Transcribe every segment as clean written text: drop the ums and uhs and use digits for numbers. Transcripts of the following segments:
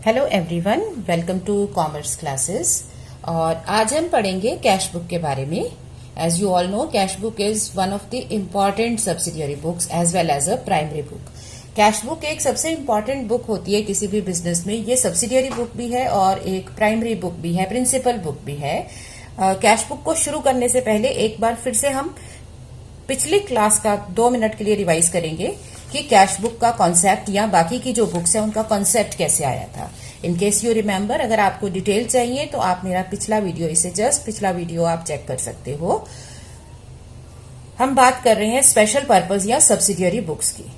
Hello everyone, welcome to commerce classes. और आज हम पढ़ेंगे कैश बुक के बारे में। As you all know, cash book is one of the important subsidiary books as well as a primary book. Cash book एक सबसे important book होती है किसी भी बिजनेस में। ये सब्सिडियरी बुक भी है और एक प्राइमरी बुक भी है, प्रिंसिपल बुक भी है। कैश बुक को शुरू करने से पहले एक बार फिर से हम पिछली क्लास का 2 मिनट के लिए रिवाइज करेंगे कि कैश बुक का कॉन्सेप्ट या बाकी की जो बुक्स है उनका कॉन्सेप्ट कैसे आया था। इन केस यू रिमेम्बर, अगर आपको डिटेल चाहिए तो आप मेरा पिछला वीडियो, इसे जस्ट पिछला वीडियो आप चेक कर सकते हो। हम बात कर रहे हैं स्पेशल पर्पज या सब्सिडियरी बुक्स की।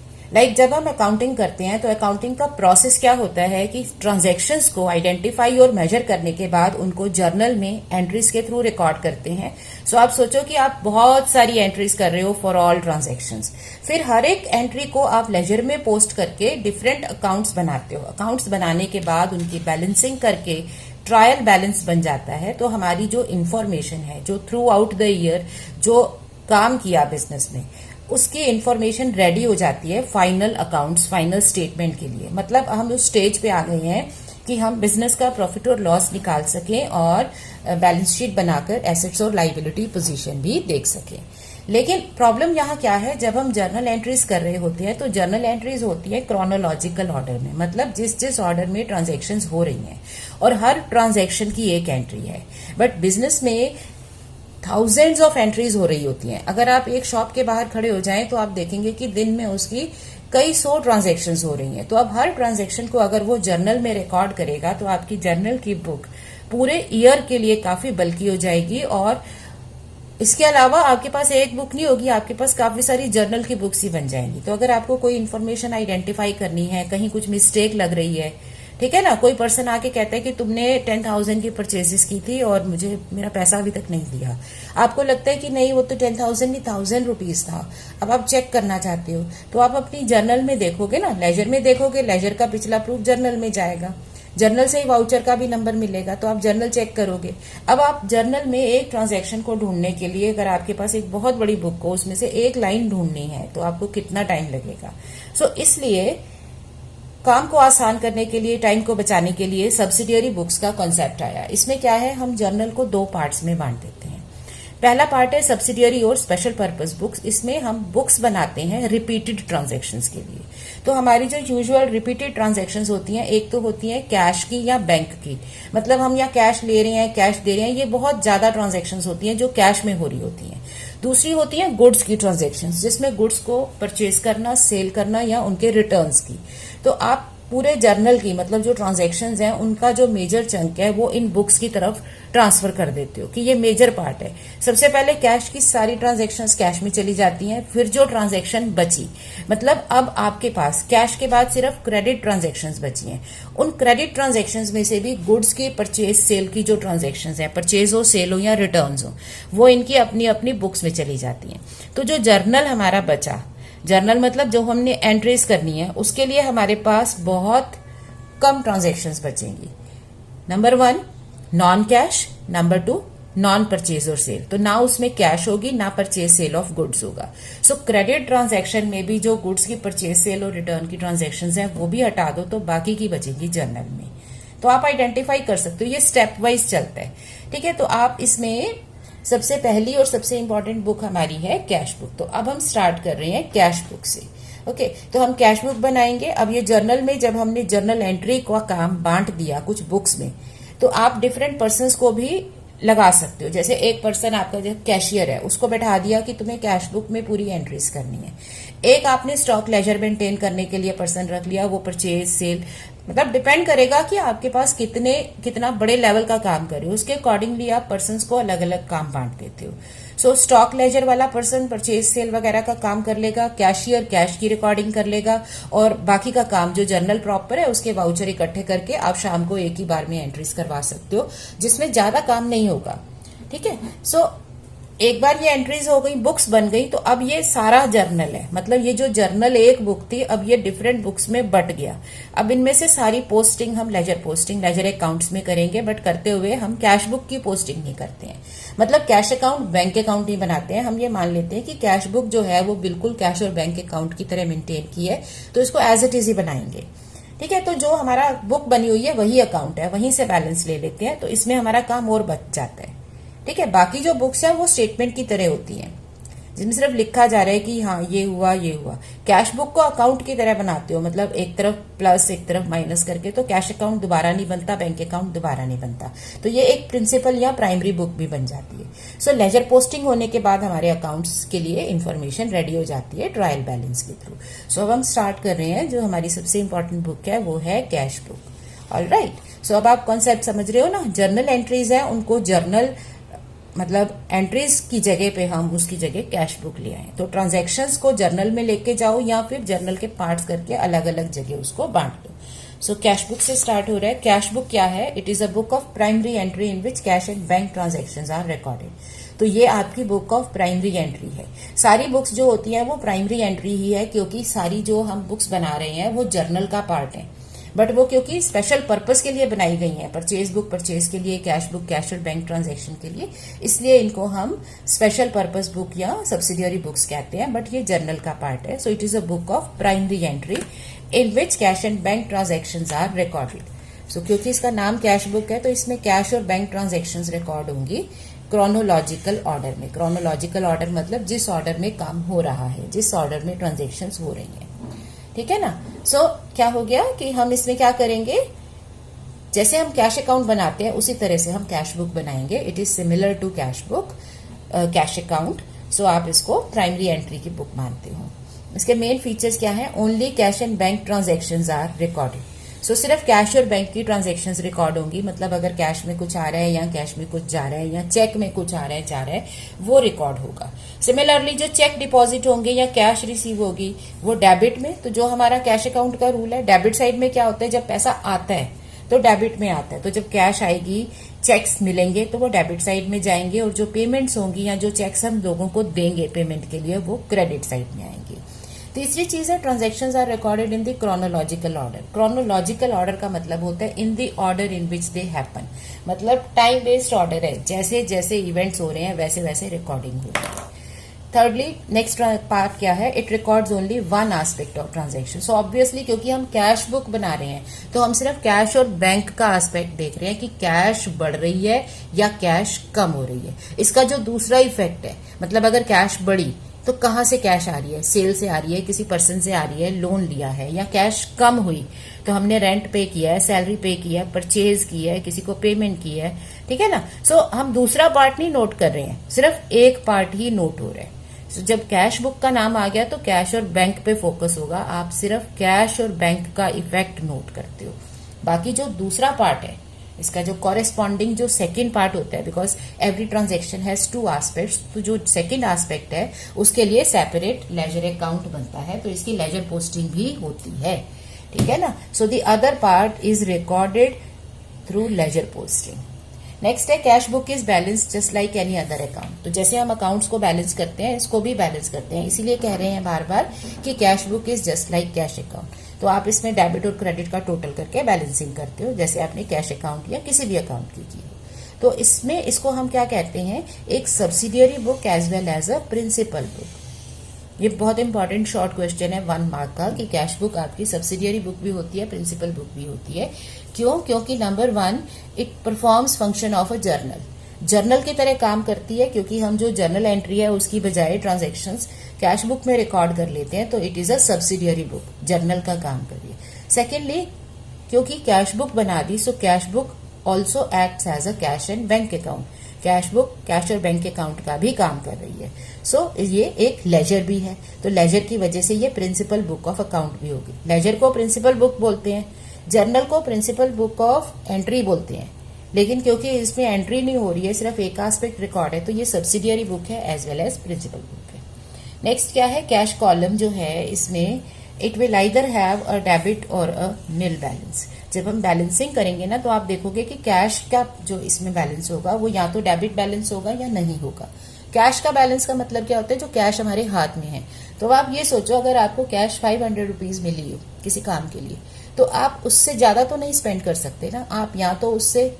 जब हम अकाउंटिंग करते हैं तो अकाउंटिंग का प्रोसेस क्या होता है कि ट्रांजैक्शंस को आइडेंटिफाई और मेजर करने के बाद उनको जर्नल में एंट्रीज के थ्रू रिकॉर्ड करते हैं। सो आप सोचो कि आप बहुत सारी एंट्रीज कर रहे हो फॉर ऑल ट्रांजैक्शंस। फिर हर एक एंट्री को आप लेजर में पोस्ट करके डिफरेंट अकाउंट्स बनाते हो। अकाउंट्स बनाने के बाद उनकी बैलेंसिंग करके ट्रायल बैलेंस बन जाता है। तो हमारी जो इंफॉर्मेशन है, जो थ्रू आउट द ईयर जो काम किया बिजनेस में, उसकी इंफॉर्मेशन रेडी हो जाती है फाइनल अकाउंट्स, फाइनल स्टेटमेंट के लिए। मतलब हम उस स्टेज पे आ गए हैं कि हम बिजनेस का प्रॉफिट और लॉस निकाल सकें और बैलेंस शीट बनाकर एसेट्स और लाइबिलिटी पोजीशन भी देख सकें। लेकिन प्रॉब्लम यहाँ क्या है, जब हम जर्नल एंट्रीज कर रहे होते हैं तो जर्नल एंट्रीज होती है क्रोनोलॉजिकल ऑर्डर में। मतलब जिस जिस ऑर्डर में ट्रांजेक्शन्स हो रही हैं और हर ट्रांजेक्शन की एक एंट्री है। बट बिजनेस में थाउजेंड्स ऑफ एंट्रीज हो रही होती हैं। अगर आप एक शॉप के बाहर खड़े हो जाएं तो आप देखेंगे कि दिन में उसकी कई 100 ट्रांजैक्शंस हो रही हैं। तो अब हर ट्रांजैक्शन को अगर वो जर्नल में रिकॉर्ड करेगा तो आपकी जर्नल की बुक पूरे ईयर के लिए काफी बल्कि हो जाएगी। और इसके अलावा आपके पास एक बुक नहीं होगी, आपके पास काफी सारी जर्नल की बुक्स ही बन जाएंगी। तो अगर आपको कोई इन्फॉर्मेशन आइडेंटिफाई करनी है, कहीं कुछ मिस्टेक लग रही है, ठीक है ना, कोई पर्सन आके कहता है कि तुमने 10,000 की परचेजेस की थी और मुझे मेरा पैसा अभी तक नहीं दिया। आपको लगता है कि नहीं, वो तो 10,000 नहीं 1,000 रुपीज था। अब आप चेक करना चाहते हो तो आप अपनी जर्नल में देखोगे ना, लेजर में देखोगे, लेजर का पिछला प्रूफ जर्नल में जाएगा, जर्नल से ही वाउचर का भी नंबर मिलेगा, तो आप जर्नल चेक करोगे। अब आप जर्नल में एक ट्रांजैक्शन को ढूंढने के लिए, अगर आपके पास एक बहुत बड़ी बुक हो, उसमें से एक लाइन ढूंढनी है तो आपको कितना टाइम लगेगा। सो इसलिए काम को आसान करने के लिए, टाइम को बचाने के लिए सब्सिडियरी बुक्स का कॉन्सेप्ट आया। इसमें क्या है, हम जर्नल को 2 पार्ट्स में बांट देते हैं। पहला पार्ट है सब्सिडियरी और स्पेशल पर्पस बुक्स। इसमें हम बुक्स बनाते हैं रिपीटेड ट्रांजैक्शंस के लिए। तो हमारी जो यूजुअल रिपीटेड ट्रांजैक्शंस होती हैं, एक तो होती हैं कैश की या बैंक की। मतलब हम यहाँ कैश ले रहे हैं, कैश दे रहे हैं, ये बहुत ज्यादा ट्रांजैक्शंस होती हैं जो कैश में हो रही होती हैं। दूसरी होती है गुड्स की ट्रांजैक्शंस, जिसमें गुड्स को परचेज करना, सेल करना या उनके रिटर्न्स की। तो आप पूरे जर्नल की, मतलब जो ट्रांजैक्शंस हैं उनका जो मेजर चंक है वो इन बुक्स की तरफ ट्रांसफर कर देते हो कि ये मेजर पार्ट है। सबसे पहले कैश की सारी ट्रांजैक्शंस कैश में चली जाती हैं। फिर जो ट्रांजैक्शन बची, मतलब अब आपके पास कैश के बाद सिर्फ क्रेडिट ट्रांजैक्शंस बची हैं। उन क्रेडिट ट्रांजैक्शंस में से भी गुड्स की परचेज सेल की जो ट्रांजैक्शंस हैं, परचेज हो, सेल हो या रिटर्न्स हो, वो इनकी अपनी अपनी बुक्स में चली जाती हैं। तो जो जर्नल हमारा बचा, जर्नल मतलब जो हमने एंट्रीज करनी है, उसके लिए हमारे पास बहुत कम ट्रांजैक्शंस बचेंगी। Number 1 non cash, number 2 non purchase और सेल। तो ना उसमें कैश होगी, ना परचेज सेल ऑफ गुड्स होगा। सो क्रेडिट ट्रांजैक्शन में भी जो गुड्स की परचेज सेल और रिटर्न की ट्रांजैक्शंस हैं वो भी हटा दो, तो बाकी की बचेगी जर्नल में। तो आप आइडेंटिफाई कर सकते हो, ये स्टेप वाइज चलता है, ठीक है। तो आप इसमें सबसे पहली और सबसे इंपॉर्टेंट बुक हमारी है कैश बुक। तो अब हम स्टार्ट कर रहे हैं कैश बुक से। ओके, तो हम कैश बुक बनाएंगे। अब ये जर्नल में जब हमने जर्नल एंट्री का काम बांट दिया कुछ बुक्स में, तो आप डिफरेंट पर्सन्स को भी लगा सकते हो। जैसे एक पर्सन आपका जो कैशियर है, उसको बैठा दिया कि तुम्हें कैश बुक में पूरी एंट्रीज करनी है। एक आपने स्टॉक लेजर मेंटेन करने के लिए पर्सन रख लिया, वो परचेज सेल, मतलब डिपेंड करेगा कि आपके पास कितना बड़े लेवल का काम करे, उसके अकॉर्डिंगली आप पर्सन्स को अलग अलग काम बांट देते हो। सो स्टॉक लेजर वाला पर्सन परचेज सेल वगैरह का काम कर लेगा, कैशियर कैश की रिकॉर्डिंग कर लेगा, और बाकी का काम जो जर्नल प्रॉपर है उसके वाउचर इकट्ठे करके आप शाम को एक ही बार में एंट्रीज करवा सकते हो, जिसमें ज्यादा काम नहीं होगा, ठीक है। सो एक बार ये एंट्रीज हो गई, बुक्स बन गई, तो अब ये सारा जर्नल है। मतलब ये जो जर्नल एक बुक थी, अब ये डिफरेंट बुक्स में बट गया। अब इनमें से सारी पोस्टिंग हम लेजर अकाउंट्स में करेंगे, बट करते हुए हम कैश बुक की पोस्टिंग नहीं करते हैं। मतलब कैश अकाउंट, बैंक अकाउंट नहीं बनाते हैं। हम ये मान लेते हैं कि कैश बुक जो है वो बिल्कुल कैश और बैंक अकाउंट की तरह मेंटेन की है, तो इसको एज इट इज ही बनाएंगे, ठीक है, तो जो हमारा बुक बनी हुई है वही अकाउंट है, वहीं से बैलेंस ले लेते हैं, तो इसमें हमारा काम और बच जाता है। ठीक है, बाकी जो बुक्स है वो स्टेटमेंट की तरह होती हैं, जिसमें सिर्फ लिखा जा रहा है कि हाँ ये हुआ ये हुआ। कैश बुक को अकाउंट की तरह बनाते हो, मतलब एक तरफ प्लस एक तरफ माइनस करके, तो कैश अकाउंट दोबारा नहीं बनता, बैंक अकाउंट दोबारा नहीं बनता। तो ये एक प्रिंसिपल या प्राइमरी बुक भी बन जाती है। सो लेजर पोस्टिंग होने के बाद हमारे अकाउंट्स के लिए इंफॉर्मेशन रेडी हो जाती है ट्रायल बैलेंस के थ्रू। सो अब हम स्टार्ट कर रहे हैं, जो हमारी सबसे इंपॉर्टेंट बुक है वो है कैश बुक। ऑलराइट, सो अब आप कॉन्सेप्ट समझ रहे हो ना। जर्नल एंट्रीज है, उनको जर्नल मतलब एंट्रीज की जगह पे हम उसकी जगह कैश बुक ले आए। तो ट्रांजैक्शंस को जर्नल में लेके जाओ या फिर जर्नल के पार्ट्स करके अलग अलग जगह उसको बांट दो। सो कैश बुक से स्टार्ट हो रहा है। कैश बुक क्या है? It is a book of primary entry in which cash and bank transactions are recorded. तो ये आपकी बुक ऑफ प्राइमरी एंट्री है। सारी बुक्स जो होती हैं वो प्राइमरी एंट्री ही है, क्योंकि सारी जो हम बुक्स बना रहे हैं वो जर्नल का पार्ट है, बट वो क्योंकि स्पेशल पर्पस के लिए बनाई गई हैं, परचेज बुक परचेज के लिए, कैश बुक कैश और बैंक ट्रांजैक्शन के लिए, इसलिए इनको हम स्पेशल पर्पस बुक या सब्सिडियरी बुक्स कहते हैं, बट ये जर्नल का पार्ट है। So it is a book of primary entry in which cash and bank transactions are recorded. So क्योंकि इसका नाम कैश बुक है तो इसमें कैश और बैंक ट्रांजैक्शंस रिकॉर्ड होंगी क्रोनोलॉजिकल ऑर्डर में। क्रोनोलॉजिकल ऑर्डर मतलब जिस ऑर्डर में काम हो रहा है, जिस ऑर्डर में ट्रांजैक्शंस हो रही हैं। ठीक है ना। सो क्या हो गया कि हम इसमें क्या करेंगे, जैसे हम कैश अकाउंट बनाते हैं उसी तरह से हम कैश बुक बनाएंगे। It is similar to cash book, cash account. So आप इसको प्राइमरी एंट्री की बुक मानते हो। इसके मेन फीचर्स क्या है? Only cash and bank transactions are recorded. So सिर्फ कैश और बैंक की ट्रांजैक्शंस रिकॉर्ड होंगी, मतलब अगर कैश में कुछ आ रहा है या कैश में कुछ जा रहा है या चेक में कुछ आ रहा है जा रहा है, वो रिकॉर्ड होगा। सिमिलरली जो चेक डिपॉजिट होंगे या कैश रिसीव होगी वो डेबिट में। तो जो हमारा कैश अकाउंट का रूल है, डेबिट साइड में क्या होता है, जब पैसा आता है तो डेबिट में आता है, तो जब कैश आएगी, चेक्स मिलेंगे तो वो डेबिट साइड में जाएंगे, और जो पेमेंट्स होंगी या जो चेक्स हम लोगों को देंगे पेमेंट के लिए वो क्रेडिट साइड में आएंगे। तीसरी चीज है transactions are recorded in the chronological order. Chronological order का मतलब होता है in the order in which they happen, मतलब टाइम बेस्ड ऑर्डर है, जैसे जैसे इवेंट्स हो रहे हैं वैसे वैसे रिकॉर्डिंग हो रही है। थर्डली नेक्स्ट पार्ट क्या है? It records only one aspect of transaction. So obviously क्योंकि हम कैश बुक बना रहे हैं तो हम सिर्फ कैश और बैंक का एस्पेक्ट देख रहे हैं कि कैश बढ़ रही है या कैश कम हो रही है। इसका जो दूसरा इफेक्ट है, मतलब अगर कैश बढ़ी तो कहाँ से कैश आ रही है? सेल से आ रही है, किसी पर्सन से आ रही है, लोन लिया है, या कैश कम हुई तो हमने रेंट पे किया है, सैलरी पे किया है, परचेज किया है, किसी को पेमेंट की है। ठीक है ना। सो हम दूसरा पार्ट नहीं नोट कर रहे हैं, सिर्फ एक पार्ट ही नोट हो रहा है। So, जब कैश बुक का नाम आ गया तो कैश और बैंक पे फोकस होगा, आप सिर्फ कैश और बैंक का इफेक्ट नोट करते हो। बाकी जो दूसरा पार्ट है इसका, जो कॉरेस्पॉन्डिंग जो सेकंड पार्ट होता है, because every transaction has two aspects, तो जो सेकंड एस्पेक्ट है उसके लिए सेपरेट लेजर अकाउंट बनता है, तो इसकी लेजर पोस्टिंग भी होती है। ठीक है ना। So the other part is recorded through ledger posting. Next है cash book is balance just like any other account. तो जैसे हम अकाउंट्स को बैलेंस करते हैं इसको भी बैलेंस करते हैं, इसीलिए कह रहे हैं बार बार कि cash book is just like cash account. तो आप इसमें डेबिट और क्रेडिट का टोटल करके बैलेंसिंग करते हो, जैसे आपने कैश अकाउंट या किसी भी अकाउंट की हो। तो इसमें इसको हम क्या कहते हैं? एक subsidiary book as well as a principal book. ये बहुत इंपॉर्टेंट शॉर्ट क्वेश्चन है 1 मार्क का, कि कैश बुक आपकी सब्सिडियरी बुक भी होती है, प्रिंसिपल बुक भी होती है। क्यों? क्योंकि number 1, it performs function of a journal. Journal की तरह काम करती है, क्योंकि हम जो जर्नल एंट्री है उसकी बजाय ट्रांजैक्शंस कैश बुक में रिकॉर्ड कर लेते हैं, तो it is a subsidiary book, journal का काम कर रही है। सेकेंडली, क्योंकि कैश बुक बना दी, so cash book also acts as a cash and bank account. Cash book cash और बैंक अकाउंट का भी काम कर रही है। सो ये एक लेजर भी है, तो लेजर की वजह से ये प्रिंसिपल बुक ऑफ अकाउंट भी होगी। लेजर को प्रिंसिपल बुक बोलते हैं, जर्नल को प्रिंसिपल बुक ऑफ एंट्री बोलते हैं, लेकिन क्योंकि इसमें एंट्री नहीं हो रही है, सिर्फ एक एस्पेक्ट रिकॉर्ड है, तो ये सब्सिडियरी बुक है as well as principal book है। नेक्स्ट क्या है? कैश कॉलम जो है इसमें it will either have a debit और अ नील बैलेंस। जब हम बैलेंसिंग करेंगे ना तो आप देखोगे कि कैश का जो इसमें बैलेंस होगा वो या तो डेबिट बैलेंस होगा या नहीं होगा। कैश का बैलेंस का मतलब क्या होता है? जो कैश हमारे हाथ में है। तो आप ये सोचो, अगर आपको कैश 500 रुपीज मिली हो किसी काम के लिए, तो आप उससे ज्यादा तो नहीं स्पेंड कर सकते ना, आप या तो उससे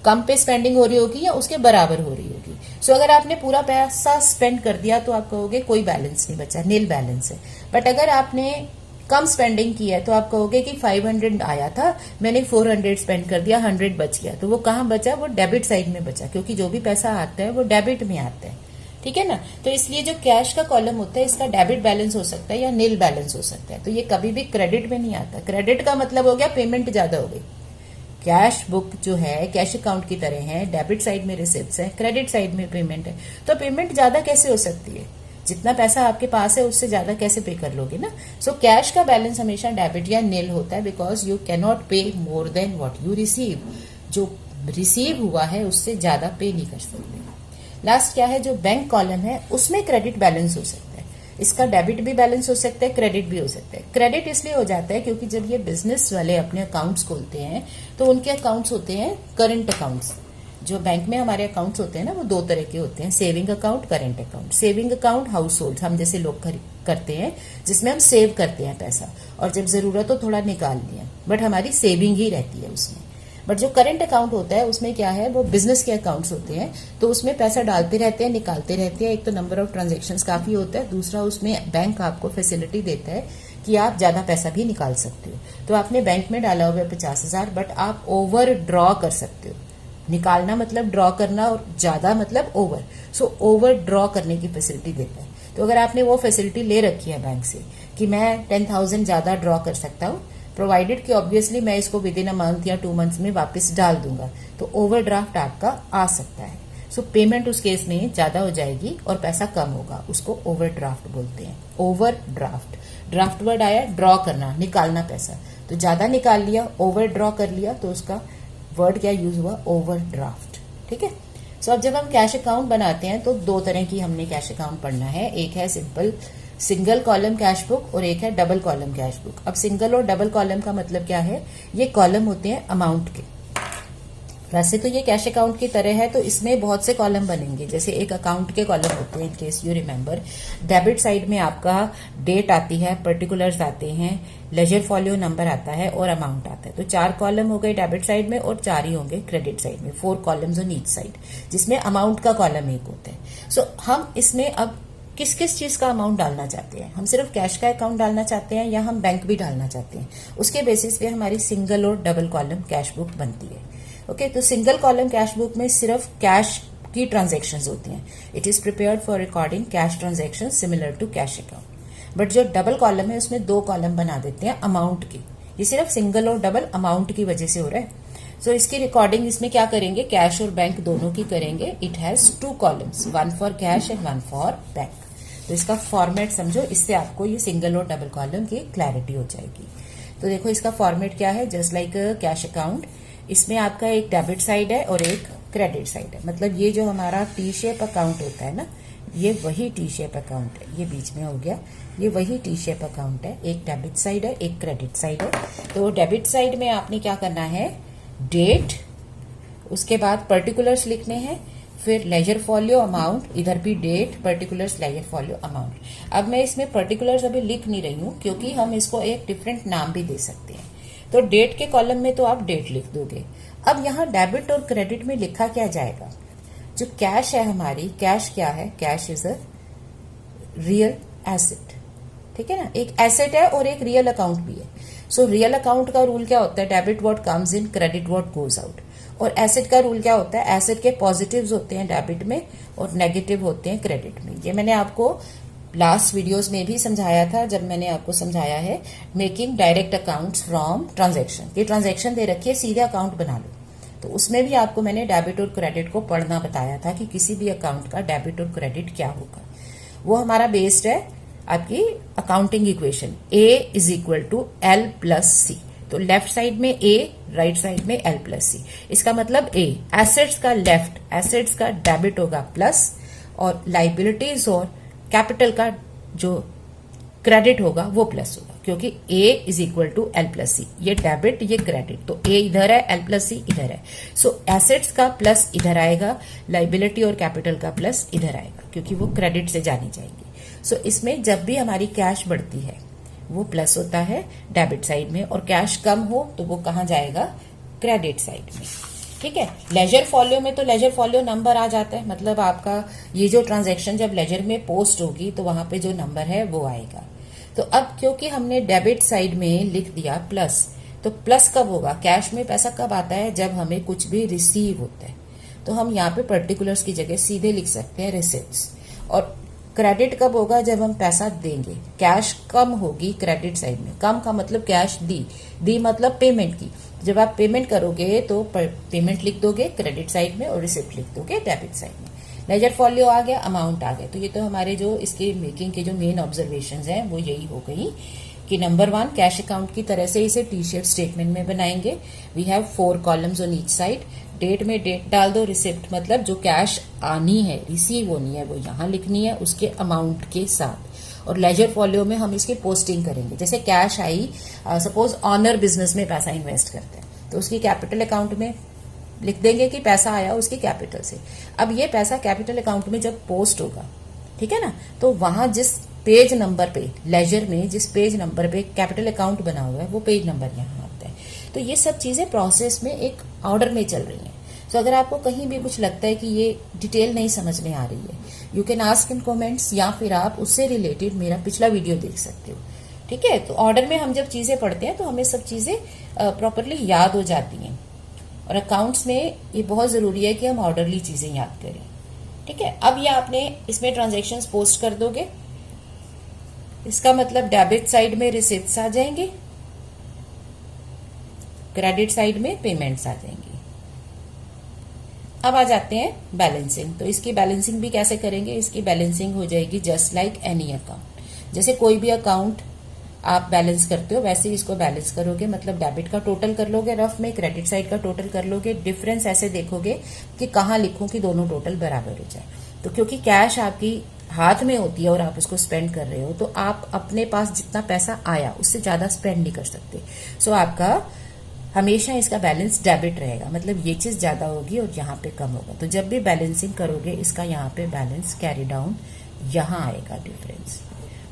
कम पे स्पेंडिंग हो रही होगी या उसके बराबर हो रही होगी। सो अगर आपने पूरा पैसा स्पेंड कर दिया तो आप कहोगे कोई बैलेंस नहीं बचा, नील बैलेंस है। बट अगर आपने कम स्पेंडिंग की है तो आप कहोगे कि 500 आया था, मैंने 400 स्पेंड कर दिया, 100 बच गया। तो वो कहाँ बचा? वो डेबिट साइड में बचा, क्योंकि जो भी पैसा आता है वो डेबिट में आता है। ठीक है ना। तो इसलिए जो कैश का कॉलम होता है इसका डेबिट बैलेंस हो सकता है या नील बैलेंस हो सकता है। तो ये कभी भी क्रेडिट में नहीं आता। क्रेडिट का मतलब हो गया पेमेंट ज्यादा हो गई। कैश बुक जो है कैश अकाउंट की तरह है, डेबिट साइड में रिसिप्ट्स है, क्रेडिट साइड में पेमेंट है। तो पेमेंट ज्यादा कैसे हो सकती है? जितना पैसा आपके पास है उससे ज्यादा कैसे पे कर लोगे ना। सो कैश का बैलेंस हमेशा डेबिट या नील होता है, बिकॉज यू कैन नॉट पे more than what you receive. जो रिसीव हुआ है उससे ज्यादा पे नहीं कर सकते। लास्ट क्या है? जो बैंक कॉलम है उसमें क्रेडिट बैलेंस हो सकता है। इसका डेबिट भी बैलेंस हो सकता है, क्रेडिट भी हो सकता है। क्रेडिट इसलिए हो जाता है क्योंकि जब ये बिजनेस वाले अपने अकाउंट्स खोलते हैं तो उनके अकाउंट्स होते हैं करंट अकाउंट्स। जो बैंक में हमारे अकाउंट्स होते हैं ना वो दो तरह के होते हैं, saving account, current account. Saving account house hold हम जैसे लोग करते हैं, जिसमें हम सेव करते हैं पैसा और जब जरूरत हो थोड़ा निकाल लिया, बट हमारी सेविंग ही रहती है उसमें। बट जो करंट अकाउंट होता है उसमें क्या है, वो बिजनेस के अकाउंट्स होते हैं, तो उसमें पैसा डालते रहते हैं, निकालते रहते हैं। एक तो नंबर ऑफ ट्रांजेक्शन्स काफी होता है, दूसरा उसमें बैंक आपको फैसिलिटी देता है कि आप ज्यादा पैसा भी निकाल सकते हो। तो आपने बैंक में डाला हुआ है 50,000, बट आप ओवर ड्रॉ कर सकते हो। निकालना मतलब ड्रॉ करना और ज्यादा मतलब ओवर। सो ओवर ड्रॉ करने की फैसिलिटी देता है। तो अगर आपने वो फैसिलिटी ले रखी है बैंक से कि मैं 10,000 ज्यादा ड्रॉ कर सकता हूँ, प्रोवाइडेड कि ऑब्वियसली मैं इसको विद इन अ मंथ या 2 मंथ्स में वापस डाल दूंगा, तो ओवरड्राफ्ट आपका आ सकता है। सो पेमेंट उस केस में ज्यादा हो जाएगी और पैसा कम होगा, उसको ओवरड्राफ्ट बोलते हैं। ओवरड्राफ्ट, ड्राफ्ट वर्ड आया ड्रॉ करना, निकालना पैसा, तो ज्यादा निकाल लिया, ओवर ड्रॉ कर लिया, तो उसका वर्ड क्या यूज हुआ? ओवरड्राफ्ट। ठीक है। सो अब जब हम कैश अकाउंट बनाते हैं तो दो तरह की हमने कैश अकाउंट पढ़ना है। एक है simple single column cash book और एक है डबल कॉलम कैश बुक। अब सिंगल और डबल कॉलम का मतलब क्या है? ये कॉलम होते हैं अमाउंट के। वैसे तो ये कैश अकाउंट की तरह है, तो इसमें बहुत से कॉलम बनेंगे। जैसे एक अकाउंट के कॉलम होते हैं, in case you remember. Debit side में आपका डेट आती है, पर्टिकुलर्स आते हैं, लेजर फॉलियो नंबर आता है और अमाउंट आता है। तो 4 कॉलम हो गए डेबिट साइड में और 4 ही होंगे क्रेडिट साइड में। 4 कॉलम्स ऑन ईच साइड, जिसमें अमाउंट का कॉलम एक होता है। सो हम इसमें अब किस किस चीज का अमाउंट डालना चाहते हैं? हम सिर्फ कैश का अकाउंट डालना चाहते हैं या हम बैंक भी डालना चाहते हैं? उसके बेसिस पे हमारी सिंगल और डबल कॉलम कैश बुक बनती है। ओके, तो सिंगल कॉलम कैश बुक में सिर्फ कैश की ट्रांजेक्शन्स होती हैं। It is prepared for recording cash transaction similar to cash account. But जो डबल कॉलम है उसमें 2 कॉलम बना देते हैं अमाउंट की। ये सिर्फ सिंगल और डबल अमाउंट की वजह से हो रहा है। सो इसकी रिकॉर्डिंग इसमें क्या करेंगे? कैश और बैंक दोनों की करेंगे। It has 2 columns, 1 for cash and 1 for bank. तो इसका फॉर्मेट समझो, इससे आपको ये सिंगल और डबल कॉलम की क्लैरिटी हो जाएगी। तो देखो इसका फॉर्मेट क्या है, जस्ट लाइक कैश अकाउंट। इसमें आपका एक डेबिट साइड है और एक क्रेडिट साइड है। मतलब ये जो हमारा टी शेप अकाउंट होता है ना, ये वही टी शेप अकाउंट है। ये बीच में हो गया, ये वही टी शेप अकाउंट है। एक डेबिट साइड है, एक क्रेडिट साइड है। तो डेबिट साइड में आपने क्या करना है? डेट, उसके बाद पर्टिकुलर्स लिखने हैं, फिर लेजर फॉलियो अमाउंट, इधर भी date, particulars, ledger folio amount. अब मैं इसमें पर्टिकुलर्स अभी लिख नहीं रही हूं क्योंकि हम इसको एक डिफरेंट नाम भी दे सकते हैं। तो डेट के कॉलम में तो आप डेट लिख दोगे। अब यहाँ डेबिट और क्रेडिट में लिखा क्या जाएगा? जो कैश है हमारी, कैश क्या है? Cash is a real asset. ठीक है ना, एक एसेट है और एक रियल अकाउंट भी है। सो रियल अकाउंट का रूल क्या होता है? Debit what comes in, credit what goes out. और एसेट का रूल क्या होता है? एसेट के पॉजिटिव्स होते हैं डेबिट में और नेगेटिव होते हैं क्रेडिट में। ये मैंने आपको लास्ट वीडियोस में भी समझाया था, जब मैंने आपको समझाया है making direct accounts from transaction. ये ट्रांजैक्शन दे रखी है, सीधे अकाउंट बना लो। तो उसमें भी आपको मैंने डेबिट और क्रेडिट को पढ़ना बताया था कि किसी भी अकाउंट का डेबिट और क्रेडिट क्या होगा। वो हमारा बेस्ड है आपकी accounting equation, A is equal to L plus C। तो लेफ्ट साइड में A, राइट साइड में L प्लस C। इसका मतलब A एसेट्स का लेफ्ट, एसेट्स का डेबिट होगा प्लस, और लाइबिलिटीज और कैपिटल का जो क्रेडिट होगा वो प्लस होगा, क्योंकि A is equal to L plus C। ये डेबिट, ये क्रेडिट, तो A इधर है, L प्लस C इधर है। सो एसेट्स का प्लस इधर आएगा, लाइबिलिटी और कैपिटल का प्लस इधर आएगा, क्योंकि वो क्रेडिट से जानी जाएंगी। सो इसमें जब भी हमारी कैश बढ़ती है वो प्लस होता है डेबिट साइड में, और कैश कम हो तो वो कहाँ जाएगा? क्रेडिट साइड में। ठीक है। लेजर फॉलियो में तो लेजर फॉलियो नंबर आ जाता है, मतलब आपका ये जो ट्रांजैक्शन जब लेजर में पोस्ट होगी तो वहां पे जो नंबर है वो आएगा। तो अब क्योंकि हमने डेबिट साइड में लिख दिया प्लस, तो प्लस कब होगा, कैश में पैसा कब आता है, जब हमें कुछ भी रिसीव होता है। तो हम यहाँ पे पर्टिकुलर्स की जगह सीधे लिख सकते हैं रिसिप्ट्स। और क्रेडिट कब होगा, जब हम पैसा देंगे। कैश कम होगी क्रेडिट साइड में, कम का मतलब कैश दी मतलब पेमेंट की। जब आप पेमेंट करोगे तो पेमेंट लिख दोगे क्रेडिट साइड में और रिसिप्ट लिख दोगे डेबिट साइड में। लेजर फॉलियो आ गया, अमाउंट आ गया। तो ये तो हमारे जो इसके मेकिंग के जो मेन ऑब्जर्वेशंस हैं वो यही हो गई कि नंबर 1, कैश अकाउंट की तरह से इसे टी शेप स्टेटमेंट में बनाएंगे। We have 4 columns on each side. Date में डेट डाल दो, रिसिप्ट मतलब जो कैश आनी है, रिसीव होनी है, वो यहाँ लिखनी है उसके अमाउंट के साथ। और लेजर फॉलियो में हम इसकी पोस्टिंग करेंगे। जैसे cash I, suppose honour business में पैसा इन्वेस्ट करते हैं तो उसकी कैपिटल अकाउंट में लिख देंगे कि पैसा आया उसकी कैपिटल से। अब ये पैसा कैपिटल अकाउंट में जब पोस्ट होगा, ठीक है ना, तो वहां जिस पेज नंबर पे, लेजर में जिस पेज नंबर पे कैपिटल अकाउंट बना हुआ है वो पेज नंबर यहाँ आता है। तो ये सब चीजें प्रोसेस में एक ऑर्डर में चल रही हैं। तो अगर आपको कहीं भी कुछ लगता है कि ये डिटेल नहीं समझ में आ रही है, you can ask in comments, या फिर आप उससे रिलेटेड मेरा पिछला वीडियो देख सकते हो। ठीक है, तो ऑर्डर में हम जब चीजें पढ़ते हैं तो हमें सब चीजें प्रॉपरली याद हो जाती हैं। और अकाउंट्स में ये बहुत जरूरी है कि हम ऑर्डरली चीजें याद करें। ठीक है, अब ये आपने इसमें ट्रांजैक्शंस पोस्ट कर दोगे, इसका मतलब डेबिट साइड में रिसिप्ट्स आ जाएंगे, क्रेडिट साइड में पेमेंट्स आ जाएंगी। अब आ जाते हैं बैलेंसिंग। तो इसकी बैलेंसिंग भी कैसे करेंगे, इसकी बैलेंसिंग हो जाएगी जस्ट लाइक एनी अकाउंट। जैसे कोई भी अकाउंट आप बैलेंस करते हो वैसे ही इसको बैलेंस करोगे। मतलब डेबिट का टोटल कर लोगे रफ में, क्रेडिट साइड का टोटल कर लोगे, डिफरेंस ऐसे देखोगे कि कहाँ लिखूं कि दोनों टोटल बराबर हो जाए। तो क्योंकि कैश आपकी हाथ में होती है और आप उसको स्पेंड कर रहे हो, तो आप अपने पास जितना पैसा आया उससे ज्यादा स्पेंड नहीं कर सकते। सो आपका हमेशा इसका बैलेंस डेबिट रहेगा, मतलब ये चीज ज्यादा होगी और यहाँ पे कम होगा। तो जब भी बैलेंसिंग करोगे इसका यहाँ पे बैलेंस कैरी डाउन यहाँ आएगा डिफरेंस,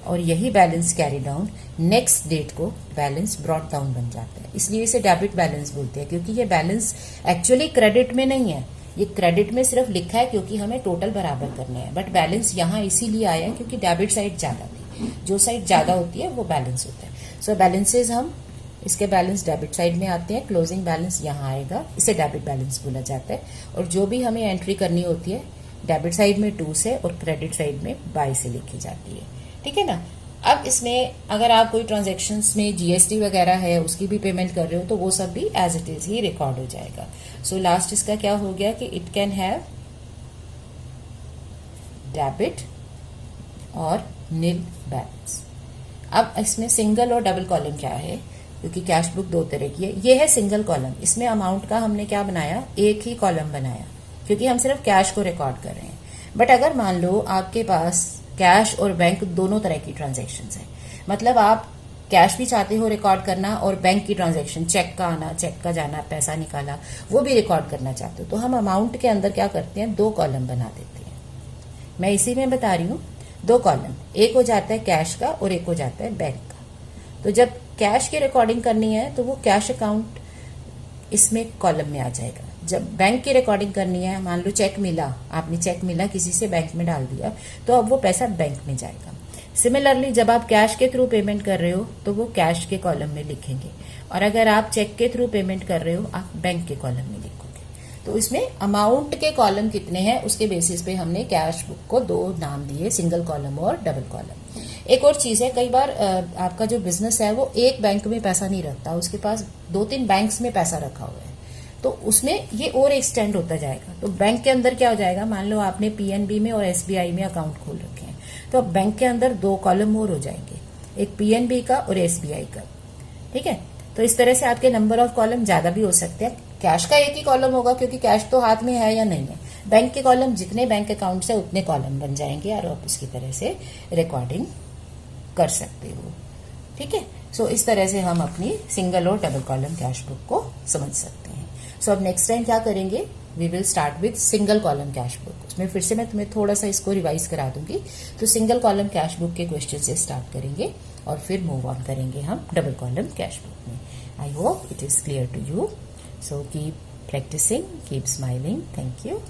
और यही balance carry down next date को बैलेंस ब्रॉट डाउन बन जाता है। इसलिए इसे डेबिट बैलेंस बोलते हैं, क्योंकि ये बैलेंस एक्चुअली क्रेडिट में नहीं है, ये क्रेडिट में सिर्फ लिखा है क्योंकि हमें टोटल बराबर करने हैं। बट बैलेंस यहाँ इसीलिए आया है क्योंकि डेबिट साइड ज्यादा थी, जो साइड ज्यादा होती है वो बैलेंस होता है। सो बैलेंसेज हम इसके बैलेंस डेबिट साइड में आते हैं, क्लोजिंग बैलेंस यहाँ आएगा, इसे डेबिट बैलेंस बोला जाता है। और जो भी हमें एंट्री करनी होती है डेबिट साइड में 2 से और क्रेडिट साइड में बाय से लिखी जाती है। ठीक है ना। अब इसमें अगर आप कोई ट्रांजैक्शंस में जीएसटी वगैरह है उसकी भी पेमेंट कर रहे हो तो वो सब भी एज इट इज ही रिकॉर्ड हो जाएगा। सो लास्ट इसका क्या हो गया कि इट कैन हैव डेबिट और नील बैलेंस। अब इसमें सिंगल और डबल कॉलम क्या है, क्योंकि कैश बुक 2 तरह की है। ये है सिंगल कॉलम, इसमें अमाउंट का हमने क्या बनाया, एक ही कॉलम बनाया, क्योंकि हम सिर्फ कैश को रिकॉर्ड कर रहे हैं। बट अगर मान लो आपके पास कैश और बैंक दोनों तरह की ट्रांजैक्शंस है, मतलब आप कैश भी चाहते हो रिकॉर्ड करना और बैंक की ट्रांजैक्शन, चेक का आना, चेक का जाना, पैसा निकाला, वो भी रिकॉर्ड करना चाहते हो, तो हम अमाउंट के अंदर क्या करते हैं, 2 कॉलम बना देते हैं। मैं इसी में बता रही हूँ, 2 कॉलम, एक हो जाता है कैश का और एक हो जाता है बैंक का। तो जब कैश की रिकॉर्डिंग करनी है तो वो कैश अकाउंट इसमें कॉलम में आ जाएगा। जब बैंक की रिकॉर्डिंग करनी है, मान लो चेक मिला, आपने चेक मिला किसी से, बैंक में डाल दिया, तो अब वो पैसा बैंक में जाएगा। सिमिलरली जब आप कैश के थ्रू पेमेंट कर रहे हो तो वो कैश के कॉलम में लिखेंगे, और अगर आप चेक के थ्रू पेमेंट कर रहे हो आप बैंक के कॉलम में लिखोगे। तो इसमें अमाउंट के कॉलम कितने हैं उसके बेसिस पे हमने कैश बुक को 2 नाम दिए, सिंगल कॉलम और डबल कॉलम। एक और चीज है, कई बार आपका जो बिजनेस है वो एक बैंक में पैसा नहीं रखता, उसके पास 2-3 बैंक्स में पैसा रखा हुआ है, तो उसमें ये और एक्सटेंड होता जाएगा। तो बैंक के अंदर क्या हो जाएगा, मान लो आपने पीएनबी में और एसबीआई में अकाउंट खोल रखे हैं, तो अब बैंक के अंदर 2 कॉलम और हो जाएंगे, एक पीएनबी का और एसबीआई का। ठीक है, तो इस तरह से आपके नंबर ऑफ कॉलम ज्यादा भी हो सकते हैं। कैश का एक ही कॉलम होगा क्योंकि कैश तो हाथ में है या नहीं है। बैंक के कॉलम जितने बैंक अकाउंट से उतने कॉलम बन जाएंगे और आप इसकी तरह से रिकॉर्डिंग कर सकते हो। ठीक है, सो इस तरह से हम अपनी सिंगल और डबल कॉलम कैश बुक को समझ सकते हैं। सो अब नेक्स्ट टाइम क्या करेंगे, we will start with single column cash book. उसमें फिर से मैं तुम्हें थोड़ा सा इसको रिवाइज करा दूंगी। तो सिंगल कॉलम कैश बुक के क्वेश्चन से स्टार्ट करेंगे और फिर मूव ऑन करेंगे हम डबल कॉलम कैश बुक में। I hope it is clear to you. So keep practicing, keep smiling. Thank you.